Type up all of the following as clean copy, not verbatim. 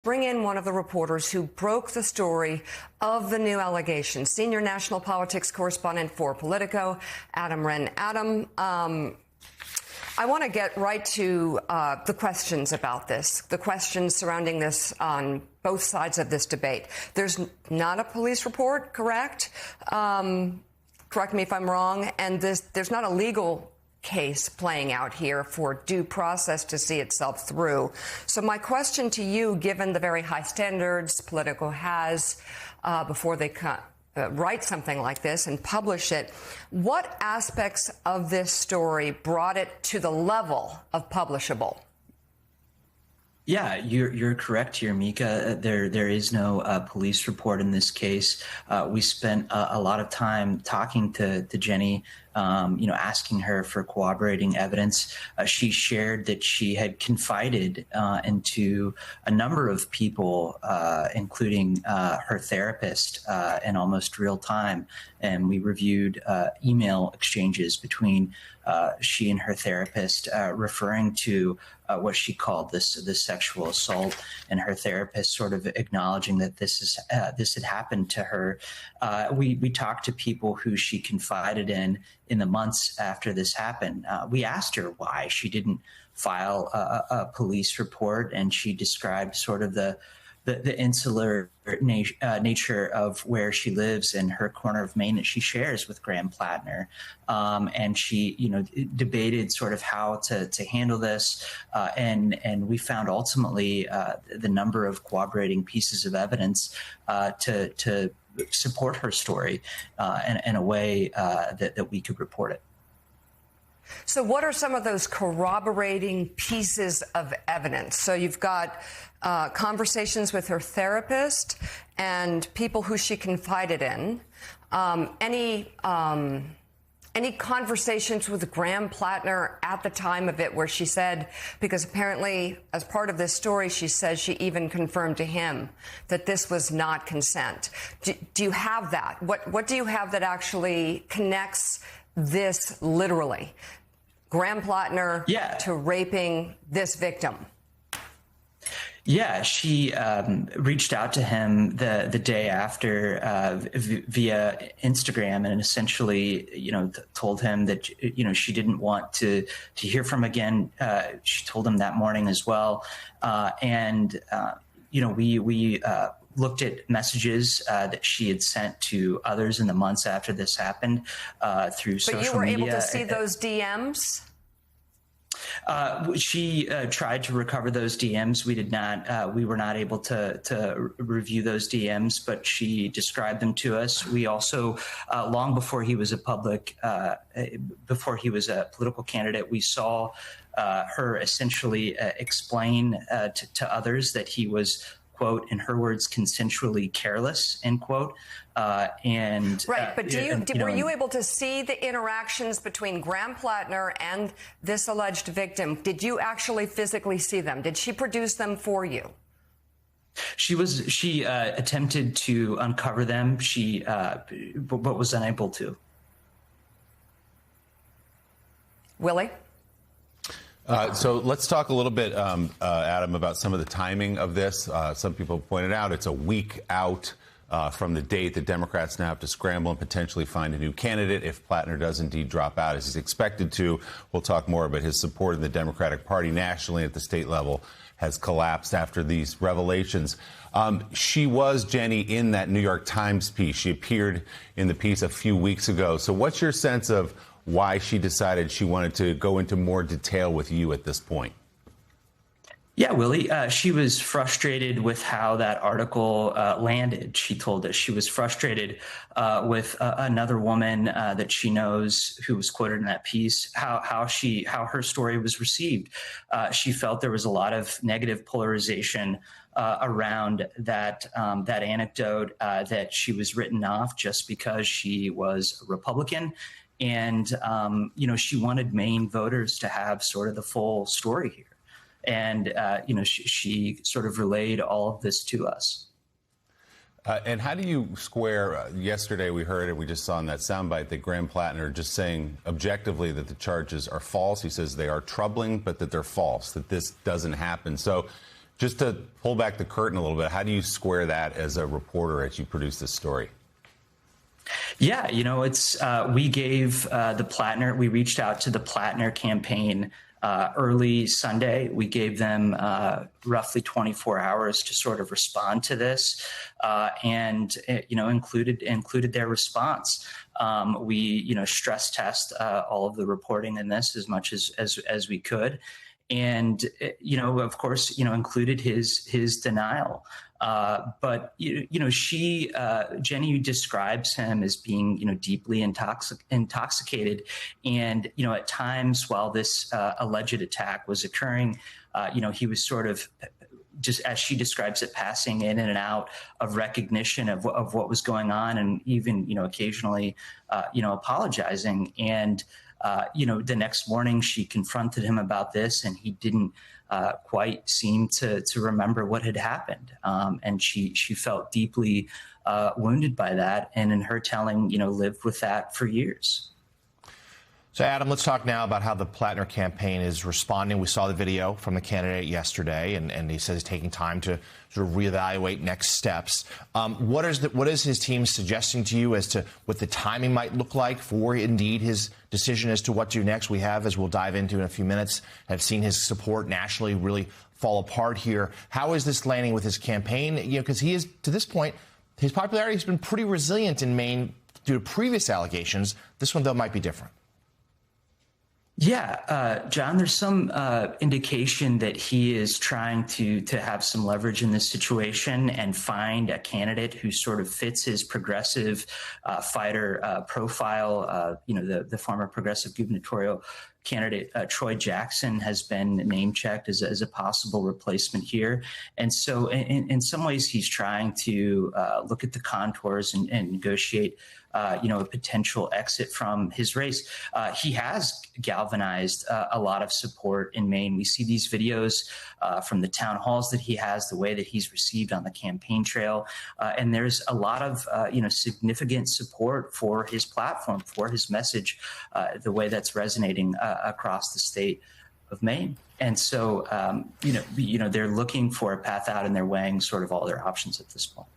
bring in one of the reporters who broke the story of the new allegations. Senior national politics correspondent for Politico, Adam Wren. Adam, I want to get right to the questions about this, the questions surrounding this on both sides of this debate. There's not a police report, correct? Correct me if I'm wrong. And there's not a legal case playing out here for due process to see itself through. So my question to you, given the very high standards Politico has before they write something like this and publish it, what aspects of this story brought it to the level of publishable? Yeah, you're correct here, Mika. There is no police report in this case. We spent a lot of time talking to Jenny, asking her for corroborating evidence. She shared that she had confided into a number of people, including her therapist, in almost real time. And we reviewed email exchanges between she and her therapist, referring to what she called this sexual assault, and her therapist sort of acknowledging that this had happened to her. We talked to people who she confided in the months after this happened. We asked her why she didn't file a police report, and she described sort of the insular nature of where she lives and her corner of Maine that she shares with Graham Plattner. And she, debated sort of how to handle this. And we found ultimately the number of corroborating pieces of evidence to support her story in a way that we could report it. So what are some of those corroborating pieces of evidence? So you've got conversations with her therapist and people who she confided in. Any conversations with Graham Plattner at the time of it where she said, because apparently as part of this story, she says she even confirmed to him that this was not consent. Do you have that? What do you have that actually connects this literally? Graham Plattner to raping this victim? Yeah, she reached out to him the day after via Instagram, and essentially, told him that she didn't want to hear from him again. She told him that morning as well, and we looked at messages that she had sent to others in the months after this happened through social media. But you were able to see those DMs? She tried to recover those DMs. We did not. We were not able to review those DMs, but she described them to us. We also, long before he was a political candidate, we saw her essentially explain to others that he was, quote, in her words, consensually careless, end quote. Right, but were you able to see the interactions between Graham Plattner and this alleged victim? Did you actually physically see them? Did she produce them for you? She attempted to uncover them. She but was unable to. Willie? So let's talk a little bit, Adam, about some of the timing of this. Some people pointed out it's a week out from the date that Democrats now have to scramble and potentially find a new candidate if Plattner does indeed drop out, as he's expected to. We'll talk more about his support in the Democratic Party nationally at the state level has collapsed after these revelations. She was, Jenny, in that New York Times piece. She appeared in the piece a few weeks ago. So what's your sense of why she decided she wanted to go into more detail with you at this point? Yeah, Willie, she was frustrated with how that article landed. She told us she was frustrated with another woman that she knows who was quoted in that piece, how her story was received. She felt there was a lot of negative polarization around that anecdote, that she was written off just because she was a Republican. And, she wanted Maine voters to have sort of the full story here. And, she sort of relayed all of this to us. And how do you square, yesterday we heard it, we just saw in that soundbite that Graham Plattner just saying objectively that the charges are false. He says they are troubling, but that they're false, that this doesn't happen. So Just to pull back the curtain a little bit, how do you square that as a reporter as you produce this story? Yeah, it's we gave the Plattner, we reached out to the Plattner campaign early Sunday. We gave them roughly 24 hours to sort of respond to this, and included their response. We stress test all of the reporting in this as much as we could, and of course included his denial. But Jenny describes him as being deeply intoxicated, and at times while this alleged attack was occurring, he was sort of, just as she describes it, passing in and out of recognition of what was going on, and even occasionally apologizing. And the next morning she confronted him about this, and he didn't quite seem to remember what had happened. And she felt deeply wounded by that, and in her telling, lived with that for years. So, Adam, let's talk now about how the Plattner campaign is responding. We saw the video from the candidate yesterday, and he says he's taking time to sort of reevaluate next steps. What is his team suggesting to you as to what the timing might look like for, indeed, his decision as to what to do next? We have, as we'll dive into in a few minutes, have seen his support nationally really fall apart here. How is this landing with his campaign? Because he is, to this point, his popularity has been pretty resilient in Maine due to previous allegations. This one, though, might be different. Yeah, John, there's some indication that he is trying to have some leverage in this situation and find a candidate who sort of fits his progressive fighter profile. The former progressive gubernatorial candidate Troy Jackson has been name checked as a possible replacement here. And so in some ways, he's trying to look at the contours and negotiate a potential exit from his race. He has galvanized a lot of support in Maine. We see these videos from the town halls that he has, the way that he's received on the campaign trail. And there's a lot of, significant support for his platform, for his message, the way that's resonating across the state of Maine. And so, they're looking for a path out, and they're weighing sort of all their options at this point.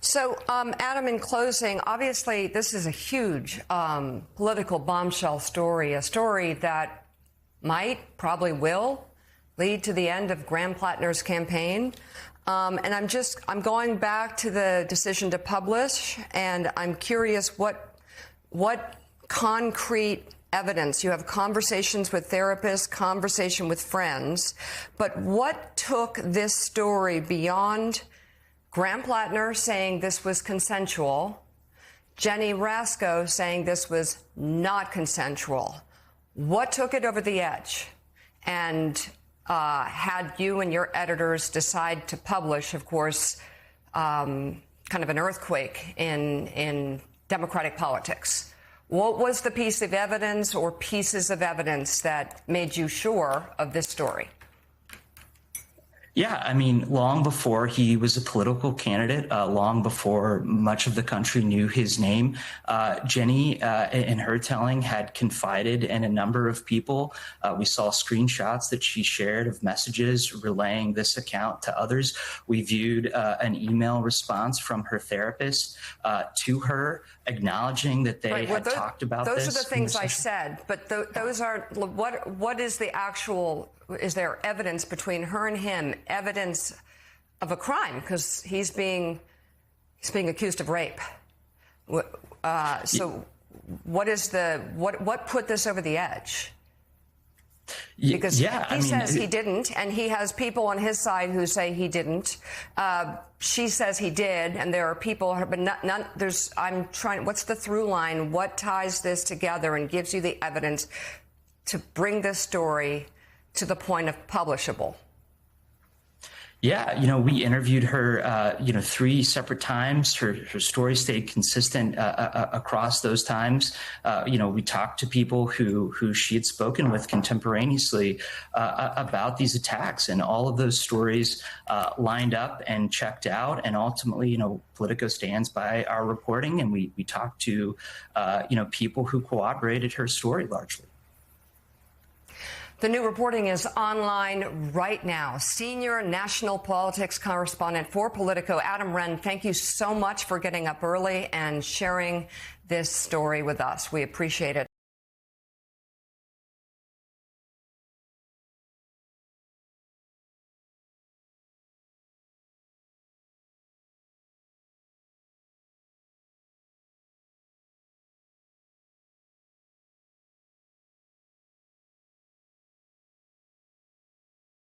So, Adam, in closing, obviously this is a huge political bombshell story, a story that probably will lead to the end of Graham Plattner's campaign. And I'm going back to the decision to publish, and I'm curious what concrete evidence. You have conversations with therapists, conversation with friends, but what took this story beyond Graham Plattner saying this was consensual, Jenny Rasko saying this was not consensual? What took it over the edge and had you and your editors decide to publish, of course, kind of an earthquake in Democratic politics? What was the piece of evidence or pieces of evidence that made you sure of this story? Yeah, I mean, long before he was a political candidate, long before much of the country knew his name, Jenny, in her telling, had confided in a number of people. We saw screenshots that she shared of messages relaying this account to others. We viewed an email response from her therapist to her, acknowledging that they had talked about this. Those are the things I said, but those are what is the actual? Is there evidence between her and him, evidence of a crime? Because he's being accused of rape. So what put this over the edge? Because he says he didn't, and he has people on his side who say he didn't. She says he did, and there are people, but none. I'm trying. What's the through line? What ties this together and gives you the evidence to bring this story to the point of publishable? Yeah, we interviewed her, 3 separate times. Her story stayed consistent across those times. We talked to people who she had spoken with contemporaneously about these attacks, and all of those stories lined up and checked out. And ultimately, Politico stands by our reporting, and we talked to, people who corroborated her story largely. The new reporting is online right now. Senior national politics correspondent for Politico, Adam Wren, thank you so much for getting up early and sharing this story with us. We appreciate it.